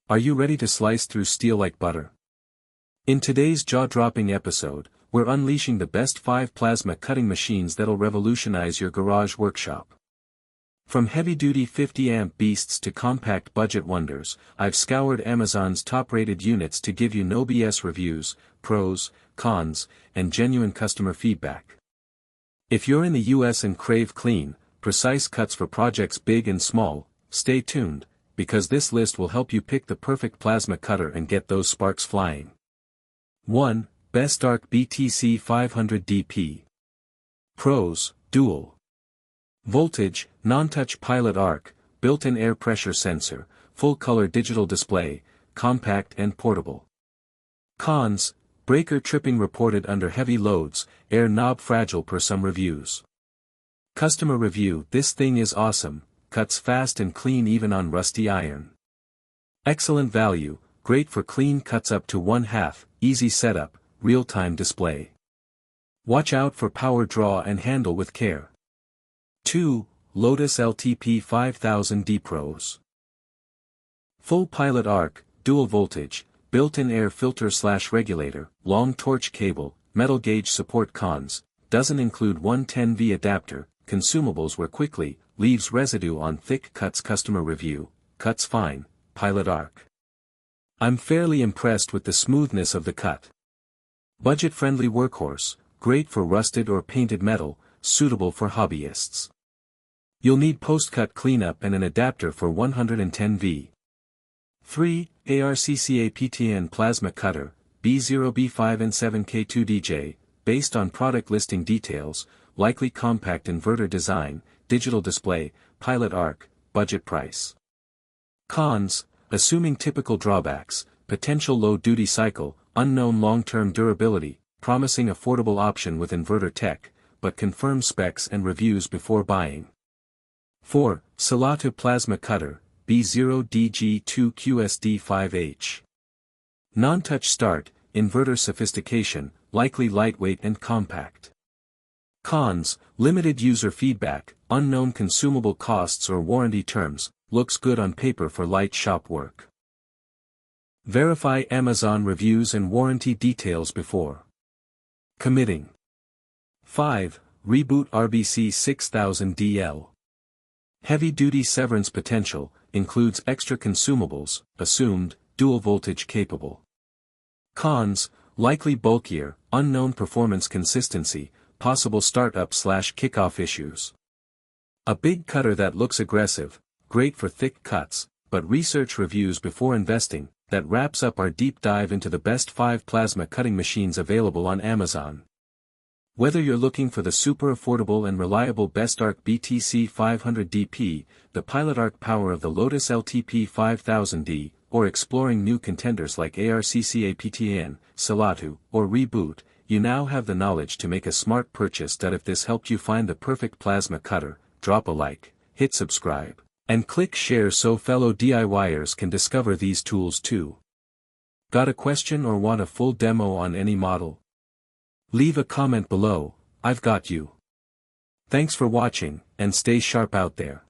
Are you ready to slice through steel like butter? In today's jaw-dropping episode, we're unleashing the best 5 plasma cutting machines that'll revolutionize your garage workshop. From heavy-duty 50-amp beasts to compact budget wonders, I've scoured Amazon's top-rated units to give you no BS reviews, pros, cons, and genuine customer feedback. If you're in the US and crave clean, precise cuts for projects big and small, stay tuned, because this list will help you pick the perfect plasma cutter and get those sparks flying. 1. bestarc BTC 500DP. Pros: dual voltage, non-touch pilot arc, built-in air pressure sensor, full-color digital display, compact and portable. Cons: breaker tripping reported under heavy loads, air knob fragile per some reviews. Customer review: this thing is awesome, cuts fast and clean even on rusty iron. Excellent value, great for clean cuts up to 1/2, easy setup, real-time display. Watch out for power draw and handle with care. 2. Lotus LTP 5000D Pros. Full pilot arc, dual voltage, built-in air filter/regulator, long torch cable, metal gauge support. Cons: doesn't include 110V adapter, consumables wear quickly, leaves residue on thick cuts. Customer review: cuts fine, pilot arc. I'm fairly impressed with the smoothness of the cut. Budget-friendly workhorse, great for rusted or painted metal, suitable for hobbyists. You'll need post-cut cleanup and an adapter for 110V. 3. ARCCA PTN Plasma Cutter, B0, B5 and 7K2DJ, based on product listing details, likely compact inverter design, digital display, pilot arc, budget price. Cons: assuming typical drawbacks, potential low duty cycle, unknown long-term durability, promising affordable option with inverter tech, but confirm specs and reviews before buying. 4. Salatu Plasma Cutter, B0DG2QSD5H. Non-touch start, inverter sophistication, likely lightweight and compact. Cons: limited user feedback, unknown consumable costs or warranty terms, looks good on paper for light shop work. Verify Amazon reviews and warranty details before committing. 5. Reboot RBC 6000DL. Heavy-duty severance potential, includes extra consumables, assumed, dual voltage capable. Cons: likely bulkier, unknown performance consistency, possible startup/kickoff issues. A big cutter that looks aggressive, great for thick cuts, but research reviews before investing. That wraps up our deep dive into the best 5 plasma cutting machines available on Amazon. Whether you're looking for the super affordable and reliable bestarc BTC 500DP, the pilot arc power of the Lotus LTP 5000D, or exploring new contenders like ARCCA PTN, Salatu, or Reboot, you now have the knowledge to make a smart purchase. If this helped you find the perfect plasma cutter, drop a like, hit subscribe, and click share so fellow DIYers can discover these tools too. Got a question or want a full demo on any model? Leave a comment below, I've got you. Thanks for watching, and stay sharp out there.